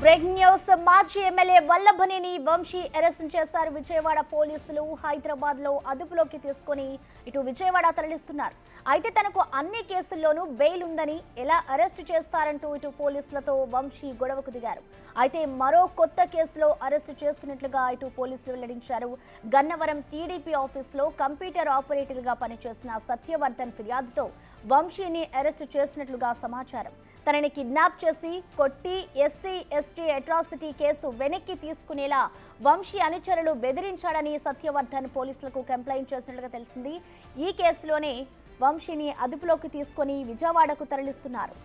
Breaking news మాజీ MLA Vallabhaneni Vamsi arrest చేశారు విజయవాడ పోలీసులు. హైదరాబాద్ లో అదుపులోకి తీసుకొని ఇటు విజయవాడ తరలిస్తున్నారు. అయితే తనకు అన్ని కేసుల్లోనూ బెయిల్ ఉందని ఎలా అరెస్ట్ చేస్తారంటూ ఇటు పోలీసులతో వంశీ గొడవకు దిగారు. అయితే మరో కొత్త కేసులో అరెస్ట్ చేస్తున్నట్లుగా ఇటు పోలీసులు వెల్లడించారు. గన్నవరం టీడీపీ ఆఫీసులో కంప్యూటర్ ఆపరేటర్ గా పనిచేసిన సత్యవర్ధన్ ఫిర్యాదుతో వంశీని అరెస్ట్ చేసినట్లుగా సమాచారం. తనని కిడ్నాప్ చేసి కొట్టి ఎస్సీ/ఎస్టీ అట్రాసిటీ కేసు వెనక్కి తీసుకునేలా వంశీ అనుచరులు బెదిరించాడని సత్యవర్ధన్ పోలీసులకు కంప్లైంట్ చేసినట్లుగా తెలిసింది. ఈ కేసులోనే వంశీని అదుపులోకి తీసుకొని విజయవాడకు తరలిస్తున్నారు.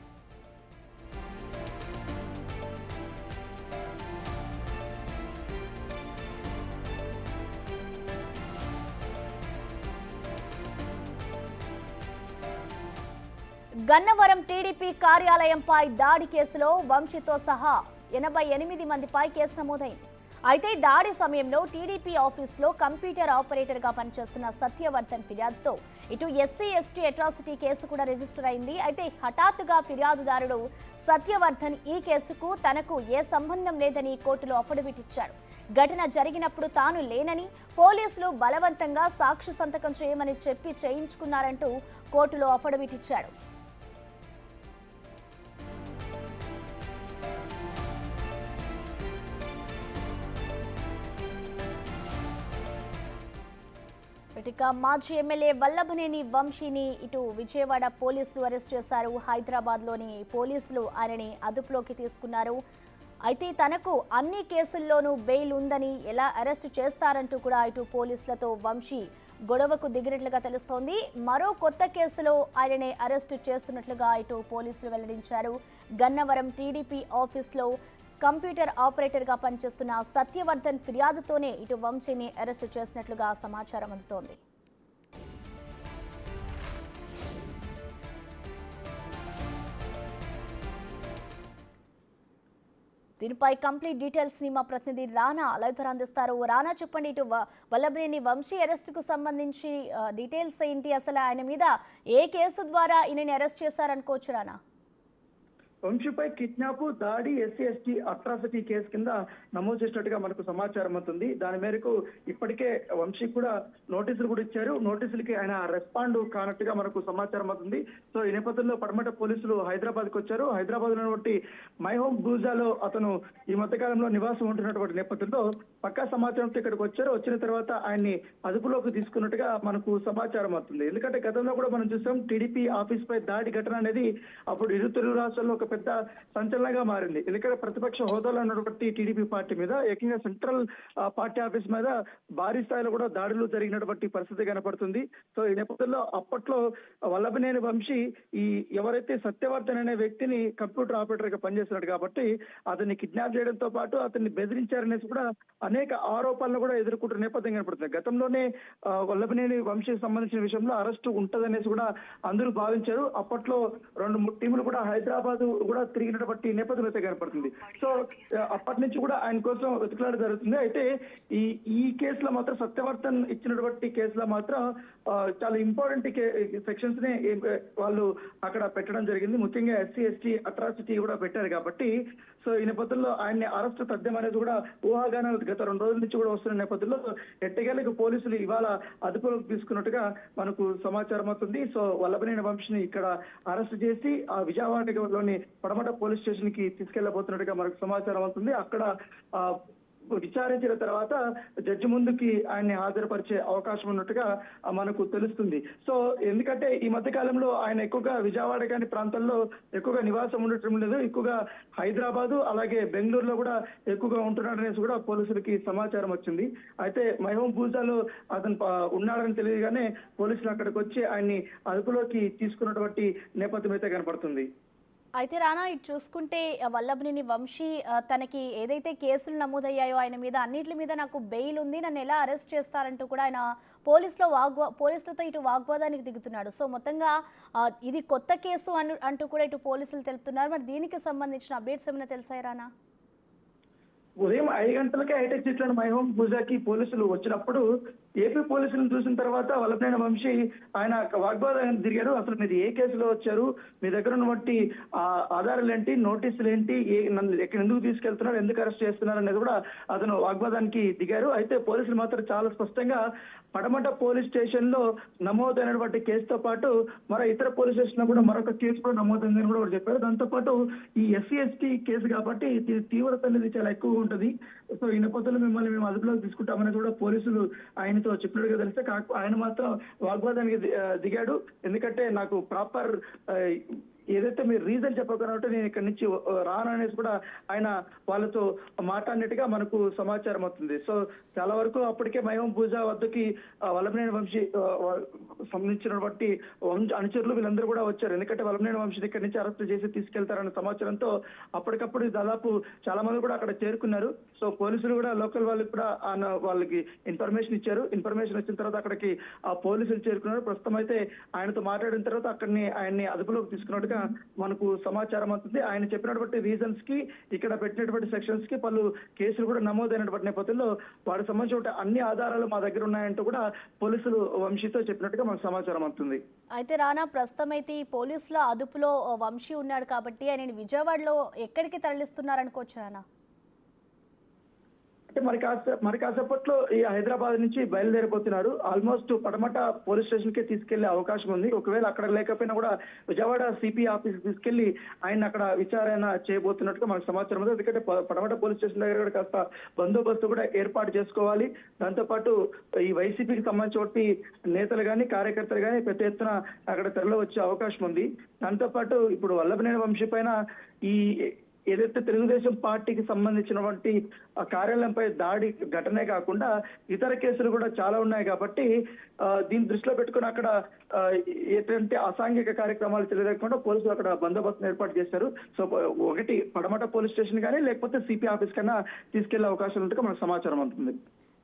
గన్నవరం టీడీపీ కార్యాలయంపై దాడి కేసులో వంశీతో సహా 88 మందిపై కేసు నమోదైంది. అయితే దాడి సమయంలో టీడీపీ ఆఫీసులో కంప్యూటర్ ఆపరేటర్ గా పనిచేస్తున్న సత్యవర్ధన్ ఫిర్యాదుతో ఇటు ఎస్సీ/ఎస్టీ అట్రాసిటీ కేసు కూడా రిజిస్టర్ అయింది. అయితే హఠాత్తుగా ఫిర్యాదుదారుడు సత్యవర్ధన్ ఈ కేసుకు తనకు ఏ సంబంధం లేదని కోర్టులో అఫిడవిట్ ఇచ్చాడు. ఘటన జరిగినప్పుడు తాను లేనని, పోలీసులు బలవంతంగా సాక్షి సంతకం చేయమని చెప్పి చేయించుకున్నారంటూ కోర్టులో అఫిడవిట్ ఇచ్చాడు. ఇక మాజీ ఎమ్మెల్యే వల్లభనేని వంశీని ఇటు విజయవాడ పోలీసులు అరెస్ట్ చేశారు. హైదరాబాద్ లోని పోలీసులు ఆయనని అదుపులోకి తీసుకున్నారు. అయితే తనకు అన్ని కేసుల్లోనూ బెయిల్ ఉందని ఎలా అరెస్ట్ చేస్తారంటూ కూడా ఇటు పోలీసులతో వంశీ గొడవకు దిగినట్లుగా తెలుస్తోంది. మరో కొత్త కేసులో ఆయనని అరెస్ట్ చేస్తున్నట్లుగా ఇటు పోలీసులు వెల్లడించారు. గన్నవరం టీడీపీ ఆఫీస్లో కంప్యూటర్ ఆపరేటర్ గా పనిచేస్తున్న సత్యవర్ధన్ ఫిర్యాదుతోనే ఇటు వంశీని అరెస్ట్ చేసినట్లుగా సమాచారం అందుతోంది. దీనిపై కంప్లీట్ డీటెయిల్స్ ని మా ప్రతినిధి రానా లైవ్ ద్వారా అందిస్తారు. రానా, చెప్పండి, ఇటు వల్లభనేని వంశీ అరెస్ట్ కు సంబంధించి డీటెయిల్స్ ఏంటి? అసలు ఆయన మీద ఏ కేసు ద్వారా ఈయనని అరెస్ట్ చేశారనుకోవచ్చు రానా? వంశీపై కిడ్నాప్, దాడి, ఎస్సీ/ఎస్టీ అట్రాసిటీ కేసు కింద నమోదు చేసినట్టుగా మనకు సమాచారం అవుతుంది. దాని మేరకు ఇప్పటికే వంశీ కూడా నోటీసులు కూడా ఇచ్చారు. నోటీసులకి ఆయన రెస్పాండ్ కానట్టుగా మనకు సమాచారం అవుతుంది. సో ఈ నేపథ్యంలో పడమట పోలీసులు హైదరాబాద్ కు వచ్చారు. హైదరాబాద్ ఉన్నటువంటి మై హోమ్ బూజాలో అతను ఈ మధ్యకాలంలో నివాసం ఉంటున్నటువంటి నేపథ్యంలో పక్కా సమాచారంతో ఇక్కడికి వచ్చారు. వచ్చిన తర్వాత ఆయన్ని అదుపులోకి తీసుకున్నట్టుగా మనకు సమాచారం అవుతుంది. ఎందుకంటే గతంలో కూడా మనం చూసాం, టీడీపీ ఆఫీస్ పై దాడి ఘటన అనేది అప్పుడు ఇరు తెలుగు రాష్ట్రాల్లో ఒక పెద్ద సంచలనంగా మారింది. ఎందుకంటే ప్రతిపక్ష హోదాలో ఉన్నటువంటి టీడీపీ పార్టీ మీద, ఏకంగా సెంట్రల్ పార్టీ ఆఫీస్ మీద భారీ స్థాయిలో కూడా దాడులు జరిగినటువంటి పరిస్థితి కనపడుతుంది. సో ఈ నేపథ్యంలో అప్పట్లో వల్లభనేని వంశీ ఈ ఎవరైతే సత్యవర్ధన్ అనే వ్యక్తిని కంప్యూటర్ ఆపరేటర్ గా పనిచేస్తున్నాడు కాబట్టి అతన్ని కిడ్నాప్ చేయడంతో పాటు అతన్ని బెదిరించారనేసి కూడా అనేక ఆరోపణలు కూడా ఎదుర్కొంటున్న నేపథ్యం కనపడుతుంది. గతంలోనే వల్లభనేని వంశీకి సంబంధించిన విషయంలో అరెస్టు ఉంటదనేసి కూడా అందరూ భావించారు. అప్పట్లో 2-3 టీములు కూడా హైదరాబాద్ కూడా తిరిగినటువంటి నేపథ్యం అయితే కనపడుతుంది. సో అప్పటి నుంచి కూడా ఆయన కోసం వెతుకులాట జరుగుతుంది. అయితే ఈ కేసులో మాత్రం సత్యవర్ధన్ ఇచ్చినటువంటి కేసులో మాత్రం చాలా ఇంపార్టెంట్ సెక్షన్స్ ని వాళ్ళు అక్కడ పెట్టడం జరిగింది. ముఖ్యంగా ఎస్సీ/ఎస్టీ అట్రాసిటీ కూడా పెట్టారు కాబట్టి సో ఈ నేపథ్యంలో ఆయన్ని అరెస్ట్ తథ్యం అనేది కూడా ఊహాగానాలు గత 2 రోజుల నుంచి కూడా వస్తున్న నేపథ్యంలో ఎట్టకేలకు పోలీసులు ఇవాళ అదుపులోకి తీసుకున్నట్టుగా మనకు సమాచారం అవుతుంది. సో వల్లభనేని వంశీని ఇక్కడ అరెస్ట్ చేసి ఆ విజయవాడలోని పడమట పోలీస్ స్టేషన్ కి తీసుకెళ్లబోతున్నట్టుగా మనకు సమాచారం అవుతుంది. అక్కడ విచారించిన తర్వాత జడ్జి ముందుకి ఆయన్ని హాజరుపరిచే అవకాశం ఉన్నట్టుగా మనకు తెలుస్తుంది. సో ఎందుకంటే ఈ మధ్య కాలంలో ఆయన ఎక్కువగా విజయవాడ కాని ప్రాంతాల్లో ఎక్కువగా నివాసం ఉండటం లేదు. ఎక్కువగా హైదరాబాదు అలాగే బెంగళూరులో కూడా ఎక్కువగా ఉంటున్నాడనేసి కూడా పోలీసులకి సమాచారం వచ్చింది. అయితే మైహోమ్ బూజాలో అతను ఉన్నాడని తెలియగానే పోలీసులు అక్కడికి వచ్చి ఆయన్ని అదుపులోకి తీసుకున్నటువంటి నేపథ్యం అయితే కనపడుతుంది. అయితే రానా, ఇటు చూసుకుంటే వల్లభనేని వంశీ తనకి ఏదైతే కేసులు నమోదయ్యాయో ఆయన మీద అన్నిటి మీద నాకు బెయిల్ ఉంది, నన్ను ఎలా అరెస్ట్ చేస్తారంటూ కూడా ఆయన పోలీసులతో ఇటు వాగ్వాదానికి దిగుతున్నాడు. సో మొత్తంగా ఇది కొత్త కేసు అంటూ కూడా ఇటు పోలీసులు తెలుపుతున్నారు. మరి దీనికి సంబంధించిన అప్డేట్స్ ఏమైనా తెలుసాయి రానా? ఉదయం 5 గంటలకే హైటెక్ సిటీలోని మై హోమ్ పూజాకి పోలీసులు వచ్చినప్పుడు ఏపీ పోలీసులను చూసిన తర్వాత వల్లభనేని వంశీ ఆయన వాగ్వాదం తిరిగారు. అసలు మీరు ఏ కేసులో వచ్చారు, మీ దగ్గర ఉన్నటువంటి ఆధారాలు ఏంటి, నోటీసులు ఏంటి, నన్ను ఎక్కడ ఎందుకు తీసుకెళ్తున్నారు, ఎందుకు అరెస్ట్ చేస్తున్నారు అనేది కూడా అతను వాగ్వాదానికి దిగారు. అయితే పోలీసులు మాత్రం చాలా స్పష్టంగా పడమట పోలీస్ స్టేషన్ లో నమోదైనటువంటి కేసుతో పాటు మరో ఇతర పోలీస్ స్టేషన్ లో కూడా మరొక కేసు కూడా నమోదైందని కూడా చెప్పారు. దాంతో పాటు ఈ ఎస్సీ కేసు కాబట్టి దీని తీవ్రత అనేది చాలా ఎక్కువగా ఉంటుంది. సో ఈ నేపథ్యంలో మిమ్మల్ని మేము అదుపులోకి తీసుకుంటామని కూడా పోలీసులు ఆయనతో చెప్పినట్టుగా తెలిస్తే ఆయన మాత్రం వాగ్వాదానికి దిగాడు. ఎందుకంటే నాకు ప్రాపర్ ఏదైతే మీరు రీజన్ చెప్పకపోతే నేను ఇక్కడ నుంచి రాను అనేసి కూడా ఆయన వాళ్ళతో మాట్లాడినట్టుగా మనకు సమాచారం అవుతుంది. సో చాలా వరకు అప్పటికే మహబూబ్ భూజా వద్దకి వల్లభనేని వంశీ సంబంధించినటువంటి అనుచరులు వీళ్ళందరూ కూడా వచ్చారు. ఎందుకంటే వల్లభనేని వంశీ ఇక్కడి నుంచి అరెస్ట్ చేసి తీసుకెళ్తారన్న సమాచారంతో అప్పటికప్పుడు దాదాపు చాలా మంది కూడా అక్కడ చేరుకున్నారు. సో పోలీసులు కూడా లోకల్ వాళ్ళకి కూడా వాళ్ళకి ఇన్ఫర్మేషన్ ఇచ్చారు. ఇన్ఫర్మేషన్ వచ్చిన తర్వాత అక్కడికి ఆ పోలీసులు చేరుకున్నారు. ప్రస్తుతం అయితే ఆయనతో మాట్లాడిన తర్వాత ఆయన్ని అదుపులోకి తీసుకున్నట్టుగా మనకు సమాచారం అవుతుంది. ఆయన చెప్పినటువంటి రీజన్స్ కి, ఇక్కడ పెట్టినటువంటి సెక్షన్స్ కి పలు కేసులు కూడా నమోదైనటువంటి నేపథ్యంలో వాడికి సంబంధించిన అన్ని ఆధారాలు మా దగ్గర ఉన్నాయంటూ కూడా పోలీసులు వంశీతో చెప్పినట్టుగా మనకు సమాచారం అవుతుంది. అయితే రానా, ప్రస్తుతం అయితే ఈ పోలీసుల అదుపులో వంశీ ఉన్నాడు కాబట్టి ఆయన విజయవాడలో ఎక్కడికి తరలిస్తున్నారనుకోవచ్చు రానా? అంటే మరి కాసేపట్లో ఈ హైదరాబాద్ నుంచి బయలుదేరిపోతున్నారు. ఆల్మోస్ట్ పడమట పోలీస్ స్టేషన్ కి తీసుకెళ్లే అవకాశం ఉంది. ఒకవేళ అక్కడ లేకపోయినా కూడా విజయవాడ సిపి ఆఫీస్ తీసుకెళ్లి ఆయన అక్కడ విచారణ చేయబోతున్నట్టుగా మనకు సమాచారం ఉంది. ఎందుకంటే పడమట పోలీస్ స్టేషన్ దగ్గర కూడా కాస్త బందోబస్తు కూడా ఏర్పాటు చేసుకోవాలి. దాంతో పాటు ఈ వైసీపీకి సంబంధించి నేతలు కానీ కార్యకర్తలు కానీ పెద్ద ఎత్తున అక్కడ తరలి వచ్చే అవకాశం ఉంది. దాంతో పాటు ఇప్పుడు వల్లభనేని వంశీ పైన ఈ ఏదైతే తెలుగుదేశం పార్టీకి సంబంధించినటువంటి కార్యాలయంపై దాడి ఘటనే కాకుండా ఇతర కేసులు కూడా చాలా ఉన్నాయి కాబట్టి దీన్ని దృష్టిలో పెట్టుకుని అక్కడ ఏంటంటే అసాంఘిక కార్యక్రమాలు తెలియకుండా పోలీసులు అక్కడ బందోబస్తును ఏర్పాటు చేశారు. సో ఒకటి పడమట పోలీస్ స్టేషన్ కానీ లేకపోతే సిపి ఆఫీస్ కన్నా తీసుకెళ్లే అవకాశం ఉన్నట్టుగా మనకు సమాచారం అవుతుంది.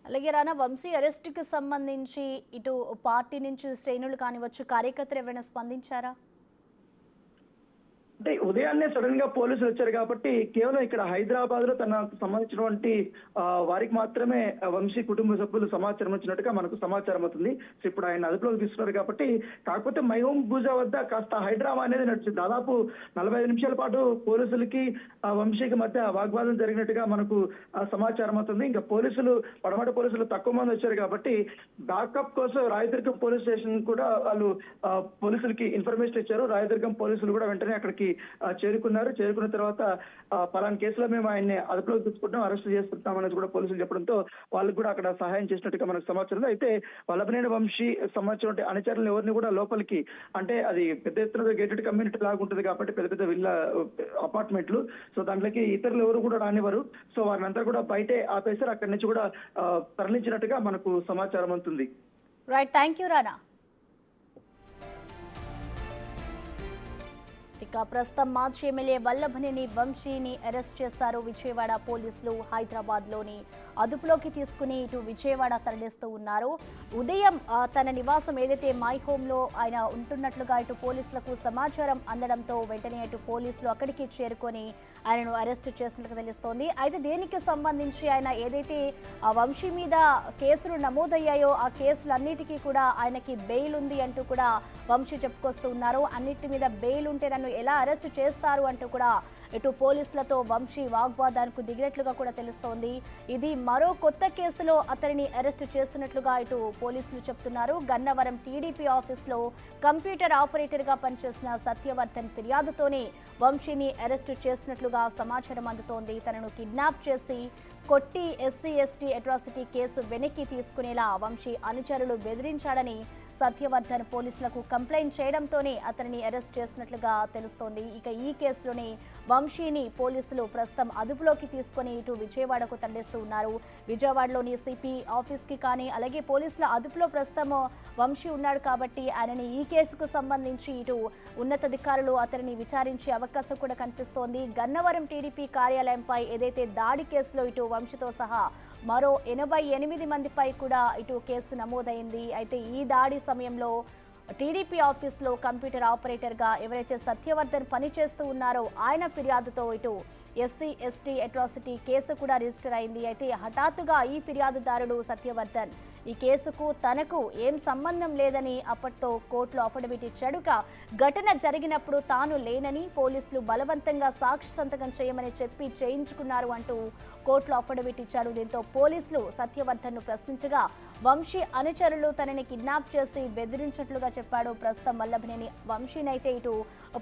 అలాగే రానా, వంశీ అరెస్ట్కి సంబంధించి ఇటు పార్టీ నుంచి శ్రేణులు కానివచ్చు, కార్యకర్తలు ఎవరైనా స్పందించారా? అంటే ఉదయాన్నే సడన్ గా పోలీసులు వచ్చారు కాబట్టి కేవలం ఇక్కడ హైదరాబాద్ లో తనకు సంబంధించినటువంటి వారికి మాత్రమే వంశీ కుటుంబ సభ్యులు సమాచారం వచ్చినట్టుగా మనకు సమాచారం అవుతుంది. సో ఇప్పుడు ఆయన అదుపులోకి తీసుకున్నారు కాబట్టి, కాకపోతే మహబూబ్ భూజా వద్ద కాస్త హైడ్రామా అనేది నడిచింది. దాదాపు 45 నిమిషాల పాటు పోలీసులకి వంశీకి మధ్య వాగ్వాదం జరిగినట్టుగా మనకు సమాచారం అవుతుంది. ఇంకా పోలీసులు పడమట పోలీసులు తక్కువ మంది వచ్చారు కాబట్టి బ్యాకప్ కోసం రాయదుర్గం పోలీస్ స్టేషన్ కూడా వాళ్ళు పోలీసులకి ఇన్ఫర్మేషన్ ఇచ్చారు. రాయదుర్గం పోలీసులు కూడా వెంటనే అక్కడికి చేరుకున్నారు. చేరుకున్న తర్వాత పలానా కేసులో మేము ఆయన్ని అదుపులోకి తీసుకుంటాం, అరెస్ట్ చేస్తున్నాం అనేది కూడా పోలీసులు చెప్పడంతో వాళ్ళకి కూడా అక్కడ సహాయం చేసినట్టుగా మనకు సమాచారం. అయితే వల్లభనేని వంశీ సంబంధించిన అనుచరులను ఎవరిని కూడా లోపలికి, అంటే అది పెద్ద ఎత్తున గేటెడ్ కమ్యూనిటీ లాగా ఉంటుంది కాబట్టి పెద్ద పెద్ద విల్లా అపార్ట్మెంట్లు, సో దాంట్లోకి ఇతరులు ఎవరు కూడా రానివ్వరు. సో వారిని అంతా కూడా బయటే ఆపేశారు. అక్కడి నుంచి కూడా తరలించినట్టుగా మనకు సమాచారం అవుతుంది. రైట్, థ్యాంక్ యూ రానా. ప్రస్తుతం మాజీ ఎమ్మెల్యే వల్లభనేని వంశీని అరెస్ట్ చేశారు విజయవాడ పోలీసులు. హైదరాబాద్ లోని అదుపులోకి తీసుకుని ఇటు విజయవాడ తరలిస్తూ ఉన్నారు. ఉదయం తన నివాసం ఏదైతే మై హోమ్ లో ఆయన ఉంటున్నట్లుగా ఇటు పోలీసులకు సమాచారం అందడంతో వెంటనే ఇటు పోలీసులు అక్కడికి చేరుకొని ఆయనను అరెస్ట్ చేసినట్లుగా తెలుస్తోంది. అయితే దీనికి సంబంధించి ఆయన ఏదైతే వంశీ మీద కేసులు నమోదయ్యాయో ఆ కేసులన్నిటికీ కూడా ఆయనకి బెయిల్ ఉంది అంటూ కూడా వంశీ చెప్పుకొస్తూ ఉన్నారు. అన్నిటి మీద బెయిల్ ఉంటే నన్ను ఎలా అరెస్ట్ చేస్తారు అంటూ కూడా ఇటు పోలీసులతో వంశీ వాగ్వాదానికి దిగినట్లుగా కూడా తెలుస్తోంది. ఇది మరో కొత్త కేసులో అతనిని అరెస్ట్ చేస్తున్నట్లుగా ఇటు పోలీసులు చెప్తున్నారు. గన్నవరం టీడీపీ ఆఫీస్లో కంప్యూటర్ ఆపరేటర్గా పనిచేసిన సత్యవర్ధన్ ఫిర్యాదుతోనే వంశీని అరెస్ట్ చేస్తున్నట్లుగా సమాచారం అందుతోంది. తనను కిడ్నాప్ చేసి కొట్టి ఎస్సీ అట్రాసిటీ కేసు వెనక్కి తీసుకునేలా వంశీ అనుచరులు బెదిరించాడని సత్యవర్ధన్ పోలీసులకు కంప్లైంట్ చేయడంతోనే అతనిని అరెస్ట్ చేస్తున్నట్లుగా తెలుస్తోంది. ఇక ఈ కేసులోనే వంశీని పోలీసులు ప్రస్తుతం అదుపులోకి తీసుకొని ఇటు విజయవాడకు తరలిస్తూ ఉన్నారు. విజయవాడలోని సిపి ఆఫీస్కి కానీ అలాగే పోలీసుల అదుపులో ప్రస్తుతం వంశీ ఉన్నాడు కాబట్టి ఆయనని ఈ కేసుకు సంబంధించి ఇటు ఉన్నతాధికారులు అతనిని విచారించే అవకాశం కూడా కనిపిస్తోంది. గన్నవరం టీడీపీ కార్యాలయంపై ఏదైతే దాడి కేసులో ఇటు వంశీతో సహా మరో 88 మందిపై కూడా ఇటు కేసు నమోదైంది. అయితే ఈ దాడి సమయంలో టీడీపీ ఆఫీస్లో కంప్యూటర్ ఆపరేటర్గా ఎవరైతే సత్యవర్ధన్ పనిచేస్తూ ఉన్నారో ఆయన ఫిర్యాదుతో ఇటు ఎస్సీ అట్రాసిటీ కేసు కూడా రిజిస్టర్ అయింది. అయితే హఠాత్తుగా ఈ ఫిర్యాదుదారుడు సత్యవర్ధన్ ఈ కేసుకు తనకు ఏం సంబంధం లేదని అప్పట్లో కోర్టులో అఫిడవిట్ ఇచ్చాడు. ఘటన జరిగినప్పుడు తాను లేనని పోలీసులు బలవంతంగా సాక్షి సంతకం చేయమని చెప్పి చేయించుకున్నారు అంటూ కోర్టులో అఫిడవిట్ ఇచ్చాడు. దీంతో పోలీసులు సత్యవర్ధన్ను ప్రశ్నించగా వంశీ అనుచరులు తనని కిడ్నాప్ చేసి బెదిరించినట్లుగా చెప్పాడు. ప్రస్తుతం వల్లభనేని వంశీనైతే ఇటు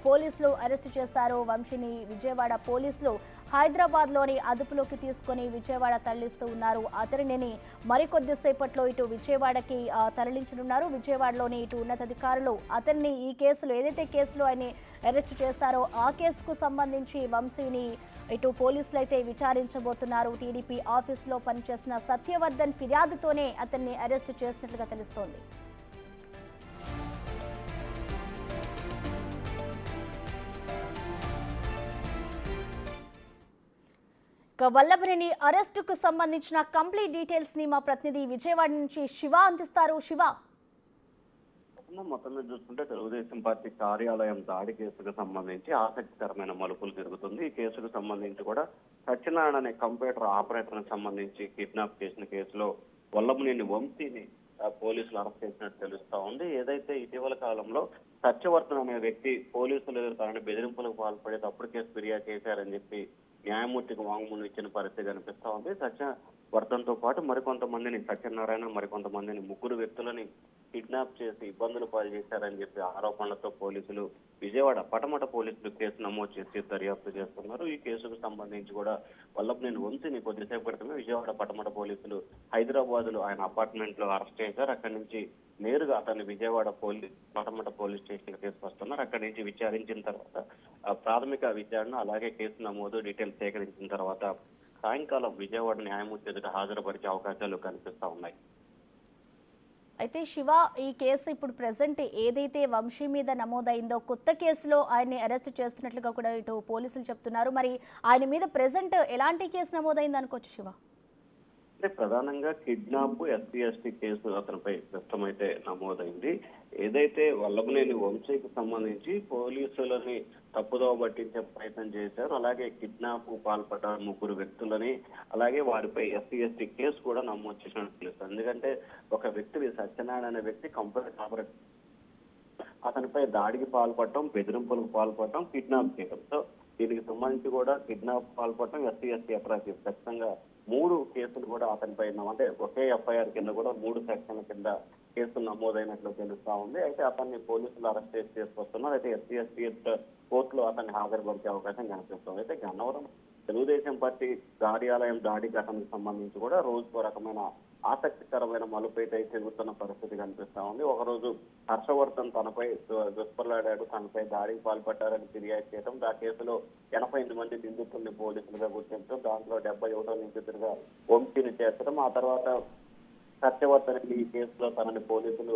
పోలీసులు అరెస్టు చేశారు. వంశీని విజయవాడ పోలీసులు హైదరాబాద్లోని అదుపులోకి తీసుకొని విజయవాడ తరలిస్తూ ఉన్నారు. అతనిని మరికొద్దిసేపట్లో ఇటు విజయవాడకి తరలించనున్నారు. విజయవాడలోని ఇటు ఉన్నతాధికారులు అతన్ని ఈ కేసులో ఏదైతే కేసులో ఆయన అరెస్టు చేశారో ఆ కేసుకు సంబంధించి వంశీని ఇటు పోలీసులు అయితే విచారించబోతున్నారు. టీడీపీ ఆఫీసులో పనిచేసిన సత్యవర్ధన్ ఫిర్యాదుతోనే అతన్ని అరెస్టు చేసినట్లుగా తెలుస్తోంది. వల్లభనేని అరెస్టుకు సంబంధించిన కంప్లీట్ డీటెయిల్స్ ని మా ప్రతినిధి విజయవాడ నుంచి శివ అందిస్తారు. శివ, మొత్తం మీద చూసుకుంటే తెలుగుదేశం పార్టీ కార్యాలయం దాడి కేసుకు సంబంధించి ఆసక్తికరమైన మలుపులు జరుగుతుంది. ఈ కేసుకు సంబంధించి కూడా సత్యనారాయణ అనే కంప్యూటర్ ఆపరేటర్ సంబంధించి కిడ్నాప్ చేసిన కేసులో వల్లభనేని వంశీని పోలీసులు అరెస్ట్ చేసినట్టు తెలుస్తా ఉంది. ఏదైతే ఇటీవల కాలంలో సత్యవర్ధన్ అనే వ్యక్తి పోలీసులు తనని బెదిరింపులకు పాల్పడి తప్పుడు కేసు ఫిర్యాదు చేశారని చెప్పి న్యాయమూర్తికి వాంగ్మూలం ఇచ్చిన పరిస్థితి కనిపిస్తా ఉంది. సత్యవర్ధన్తో పాటు మరికొంతమందిని సత్యనారాయణ మరికొంతమందిని ముగ్గురు వ్యక్తులని కిడ్నాప్ చేసి ఇబ్బందులు పాలు చేశారని చెప్పి ఆరోపణలతో పోలీసులు విజయవాడ పటమట పోలీసులు కేసు నమోదు చేసి దర్యాప్తు చేస్తున్నారు. ఈ కేసుకు సంబంధించి కూడా వల్లభనేని వంశీని కొద్దిసేపు క్రితమే విజయవాడ పటమట పోలీసులు హైదరాబాద్ లో ఆయన అపార్ట్మెంట్ లో అరెస్ట్ చేశారు. అక్కడి నుంచి నేరుగా అతన్ని విజయవాడ పటమట పోలీస్ స్టేషన్ కి తీసుకొస్తున్నారు. అక్కడి నుంచి విచారించిన తర్వాత ప్రాథమిక విచారణ అలాగే కేసు నమోదు డీటెయిల్స్ సేకరించిన తర్వాత సాయంకాలం విజయవాడ న్యాయమూర్తి ఎదుట హాజరుపరిచే అవకాశాలు కనిపిస్తా ఉన్నాయి. అయితే శివ, ఈ కేసు ఇప్పుడు ప్రెసెంట్ ఏదైతే వంశీ మీద నమోదైందో కొత్త కేసులో ఆయన్ని అరెస్ట్ చేస్తున్నట్లుగా కూడా ఇటు పోలీసులు చెప్తున్నారు. మరి ఆయన మీద ప్రెసెంట్ ఎలాంటి కేసు నమోదైంది అనుకోవచ్చు శివ? అంటే ప్రధానంగా కిడ్నాప్ ఎస్సీ కేసు అతనిపై ప్రస్తుతం అయితే నమోదైంది. ఏదైతే వల్లభనేని వంశీకి సంబంధించి పోలీసులని తప్పుదోవ పట్టించే ప్రయత్నం చేశారు, అలాగే కిడ్నాప్ పాల్పడ్డ ముగ్గురు వ్యక్తులని అలాగే వారిపై ఎస్సీ కేసు కూడా నమోదు చేసినట్టు తెలుస్తుంది. ఎందుకంటే ఒక వ్యక్తి సత్యనారాయణ అనే వ్యక్తి కంప్యూటర్ ఆపరేటర్ అతనిపై దాడికి పాల్పడటం, బెదిరింపులకు పాల్పడటం, కిడ్నాప్ చేయడం. సో దీనికి సంబంధించి కూడా కిడ్నాప్ పాల్పడటం, ఎస్సీ అట్రాసిటీస్ ఖచ్చితంగా 3 కేసులు కూడా అతనిపై అంటే ఒకే ఎఫ్ఐఆర్ కింద కూడా 3 సెక్షన్ల కింద కేసులు నమోదైనట్లు తెలుస్తా ఉంది. అయితే అతన్ని పోలీసులు అరెస్ట్ చేసి తీసుకొస్తున్నారు. అయితే ఎస్సీ కోర్టులో అతన్ని హాజరుపరిచే అవకాశం కనిపిస్తుంది. అయితే గన్నవరం తెలుగుదేశం పార్టీ కార్యాలయం దాడి ఘటనకు సంబంధించి కూడా రోజుకో రకమైన ఆసక్తికరమైన మలుపైతే చెందుతున్న పరిస్థితి కనిపిస్తా ఉంది. ఒకరోజు హర్షవర్ధన్ తనపై దుష్పలాడాడు, తనపై దాడికి పాల్పడ్డారని ఫిర్యాదు చేయడం, ఆ కేసులో 88 మంది నిందితుల్ని పోలీసులుగా గుర్తించడం, దాంట్లో 71వ నిందితులుగా వంశీని చేర్చడం, ఆ తర్వాత సత్యవర్ధన్ ఈ కేసులో తనని పోలీసులు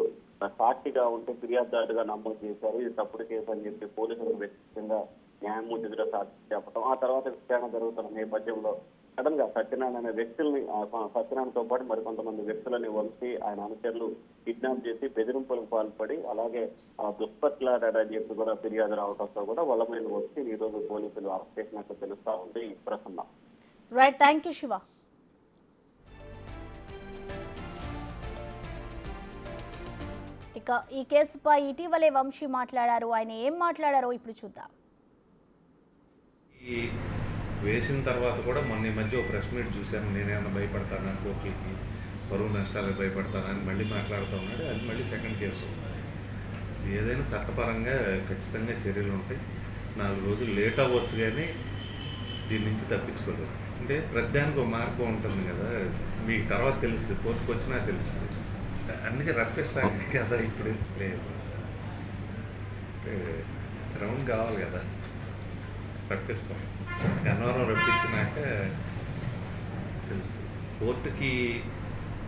సాక్షిగా ఉంటే ఫిర్యాదుదారుగా నమోదు చేశారు. ఇది తప్పుడు కేసు అని చెప్పి పోలీసులకు వ్యక్తిగతంగా న్యాయమూర్తి ఎదుట సాక్షి చెప్పడం, ఆ తర్వాత విచారణ జరుగుతున్న నేపథ్యంలో సడన్ గా సత్యనారాయణ అనే వ్యక్తుల్ని సత్యనారాయణతో పాటు మరికొంతమంది వ్యక్తులని వంశీ ఆయన అనుచరులు కిడ్నాప్ చేసి బెదిరింపులకు పాల్పడి అలాగే దుష్పట్లాడారని చెప్పి కూడా ఫిర్యాదు రావడంతో కూడా వల్లభనేని వంశీని ఈ రోజు పోలీసులు అరెస్ట్ చేసినట్లు తెలుస్తా ఉంది. Prasanna. Right, thank you Shiva. ఇక ఈ కేసుపై ఇటీవలే వంశీ మాట్లాడారు. ఆయన ఏం మాట్లాడారో ఇప్పుడు చూద్దాం. ఈ వేసిన తర్వాత కూడా మొన్న ఈ మధ్య ఒక ప్రెస్ మీట్ చూశాను. నేనేమన్నా భయపడతానా, కోర్టులకి పరువు నష్టాలకు భయపడతానా అని మళ్ళీ మాట్లాడుతూ ఉన్నాడు. అది మళ్ళీ సెకండ్ కేసు. ఏదైనా చట్టపరంగా ఖచ్చితంగా చర్యలు ఉంటాయి. 4 రోజులు లేట్ అవ్వచ్చు కానీ దీని నుంచి తప్పించుకోలేదు. అంటే ప్రతిదానికి ఒక మార్గం ఉంటుంది కదా, మీకు తర్వాత తెలుస్తుంది, కోర్టుకు వచ్చినా తెలుస్తుంది. అందుకే రప్పిస్తాను కదా ఇప్పుడు లేదు, గ్రౌండ్ కావాలి కదా, రప్పిస్తాం. గన్నవరం రప్పించినాక తెలుసు. కోర్టుకి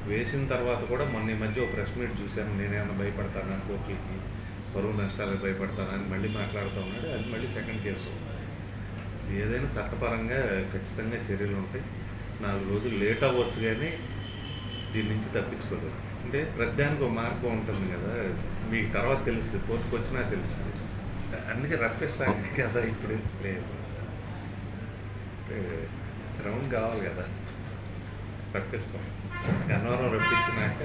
వేసిన తర్వాత కూడా మొన్న ఈ మధ్య ఒక ప్రెస్ మీట్ చూశాను. నేనేమన్నా భయపడతానా, కోర్టులకి పరువు నష్టాలకు భయపడతానా అని మళ్ళీ మాట్లాడుతూ ఉన్నాడు. అది మళ్ళీ సెకండ్ కేసు. ఏదైనా చట్టపరంగా ఖచ్చితంగా చర్యలు ఉంటాయి. 4 రోజులు లేట్ అవ్వచ్చు కానీ దీని నుంచి తప్పించుకోలేదు. అంటే ప్రతిదానికి ఒక మార్గం ఉంటుంది కదా, మీకు తర్వాత తెలుస్తుంది, కోర్టుకు వచ్చినా తెలుస్తుంది. అందుకే రప్పిస్తాను కదా ఇప్పుడు లేదు, గ్రౌండ్ కావాలి కదా, రప్పిస్తాం. గన్నవరం రప్పించినాక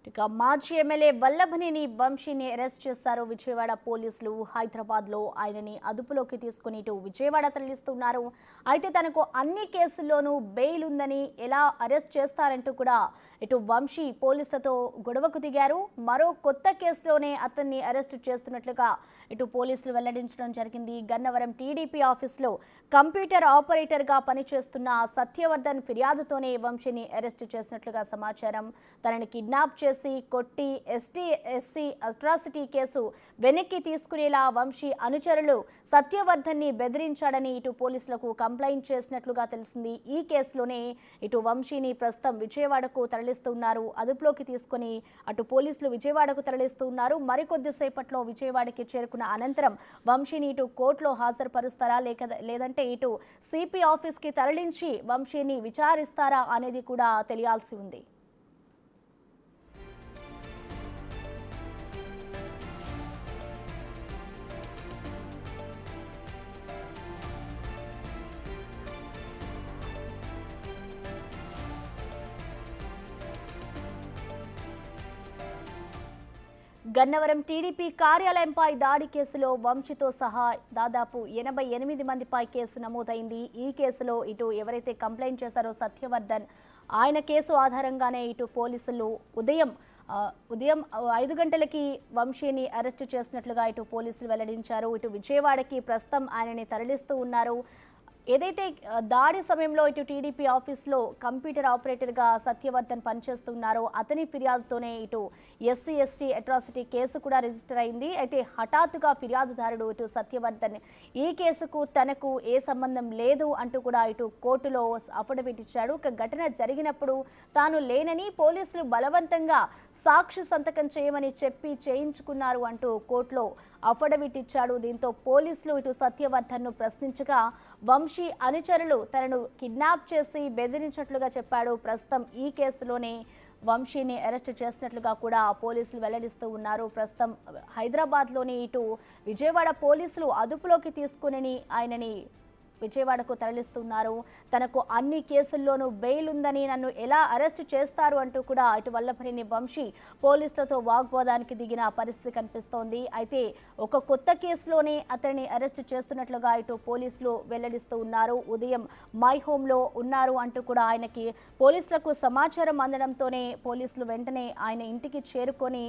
ఇక మాజీ ఎమ్మెల్యే వల్లభనేని వంశీని అరెస్ట్ చేశారు విజయవాడ పోలీసులు. హైదరాబాద్లో ఆయనని అదుపులోకి తీసుకుని ఇటు విజయవాడ తరలిస్తున్నారు. అయితే తనకు అన్ని కేసుల్లోనూ బెయిల్ ఉందని ఎలా అరెస్ట్ చేస్తారంటూ కూడా ఇటు వంశీ పోలీసులతో గొడవకు దిగారు. మరో కొత్త కేసులోనే అతన్ని అరెస్ట్ చేస్తున్నట్లుగా ఇటు పోలీసులు వెల్లడించడం జరిగింది. గన్నవరం టీడీపీ ఆఫీసులో కంప్యూటర్ ఆపరేటర్గా పనిచేస్తున్న సత్యవర్ధన్ ఫిర్యాదుతోనే వంశీని అరెస్ట్ చేసినట్లుగా సమాచారం. తనని కిడ్నాప్ చేసి కొట్టి ఎస్సీ అట్రాసిటీ కేసు వెనక్కి తీసుకునేలా వంశీ అనుచరులు సత్యవర్ధన్ని బెదిరించాడని ఇటు పోలీసులకు కంప్లైంట్ చేసినట్లుగా తెలిసింది. ఈ కేసులోనే ఇటు వంశీని ప్రస్తుతం విజయవాడకు తరలిస్తున్నారు. అదుపులోకి తీసుకుని అటు పోలీసులు విజయవాడకు తరలిస్తున్నారు. మరికొద్దిసేపట్లో విజయవాడకి చేరుకున్న అనంతరం వంశీని ఇటు కోర్టులో హాజరుపరుస్తారా లేదంటే ఇటు సిపి ఆఫీస్కి తరలించి వంశీని విచారిస్తారా అనేది కూడా తెలియాల్సి ఉంది. గన్నవరం టీడీపీ కార్యాలయంపై దాడి కేసులో వంశీతో సహా దాదాపు 88 మందిపై కేసు నమోదైంది. ఈ కేసులో ఇటు ఎవరైతే కంప్లైంట్ చేశారో సత్యవర్ధన్, ఆయన కేసు ఆధారంగానే ఇటు పోలీసులు ఉదయం 5 గంటలకి వంశీని అరెస్టు చేసినట్లుగా ఇటు పోలీసులు వెల్లడించారు. ఇటు విజయవాడకి ప్రస్తుతం ఆయనని తరలిస్తూ ఉన్నారు. ఏదైతే దాడి సమయంలో ఇటు టీడీపీ ఆఫీస్లో కంప్యూటర్ ఆపరేటర్గా సత్యవర్ధన్ పనిచేస్తున్నారో అతని ఫిర్యాదుతోనే ఇటు ఎస్సీ ఎస్టీ అట్రాసిటీ కేసు కూడా రిజిస్టర్ అయింది. అయితే హఠాత్తుగా ఫిర్యాదుదారుడు ఇటు సత్యవర్ధన్ ఈ కేసుకు తనకు ఏ సంబంధం లేదు అంటూ కూడా ఇటు కోర్టులో అఫిడవిట్ ఇచ్చాడు. ఒక ఘటన జరిగినప్పుడు తాను లేనని పోలీసులు బలవంతంగా సాక్షి సంతకం చేయమని చెప్పి చేయించుకున్నారు అంటూ కోర్టులో అఫిడవిట్ ఇచ్చాడు. దీంతో పోలీసులు ఇటు సత్యవర్ధన్ను ప్రశ్నించగా వంశీ అనుచరులు తనను కిడ్నాప్ చేసి బెదిరించినట్లుగా చెప్పాడు. ప్రస్తుతం ఈ కేసులోనే వంశీని అరెస్ట్ చేసినట్లుగా కూడా పోలీసులు వెల్లడిస్తూ ఉన్నారు. ప్రస్తుతం హైదరాబాద్లోని ఇటు విజయవాడ పోలీసులు అదుపులోకి తీసుకుని ఆయనని విజయవాడకు తరలిస్తున్నారు. తనకు అన్ని కేసుల్లోనూ బెయిల్ ఉందని నన్ను ఎలా అరెస్ట్ చేస్తారు అంటూ కూడా ఇటు వల్లభనేని వంశీ పోలీసులతో వాగ్వాదానికి దిగిన పరిస్థితి కనిపిస్తోంది. అయితే ఒక కొత్త కేసులోనే అతన్ని అరెస్ట్ చేస్తున్నట్లుగా ఇటు పోలీసులు వెల్లడిస్తూ ఉన్నారు. ఉదయం మై హోంలో ఉన్నారు అంటూ కూడా ఆయనకి పోలీసులకు సమాచారం అందడంతోనే పోలీసులు వెంటనే ఆయన ఇంటికి చేరుకొని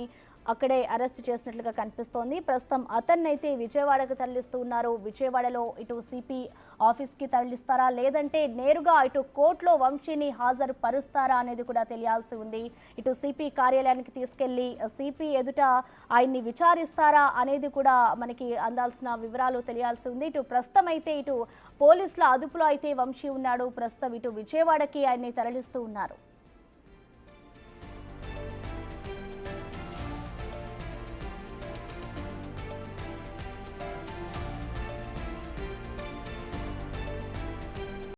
అక్కడే అరెస్ట్ చేసినట్లుగా కనిపిస్తోంది. ప్రస్తుతం అతన్నైతే విజయవాడకు తరలిస్తూ ఉన్నారు. విజయవాడలో ఇటు సిపి ఆఫీస్కి తరలిస్తారా లేదంటే నేరుగా ఇటు కోర్టులో వంశీని హాజరు పరుస్తారా అనేది కూడా తెలియాల్సి ఉంది. ఇటు సిపి కార్యాలయానికి తీసుకెళ్లి సిపి ఎదుట ఆయన్ని విచారిస్తారా అనేది కూడా మనకి అందాల్సిన వివరాలు తెలియాల్సి ఉంది. ఇటు ప్రస్తుతం అయితే ఇటు పోలీసుల అదుపులో అయితే వంశీ ఉన్నాడు. ప్రస్తుతం ఇటు విజయవాడకి ఆయన్ని తరలిస్తూ ఉన్నారు.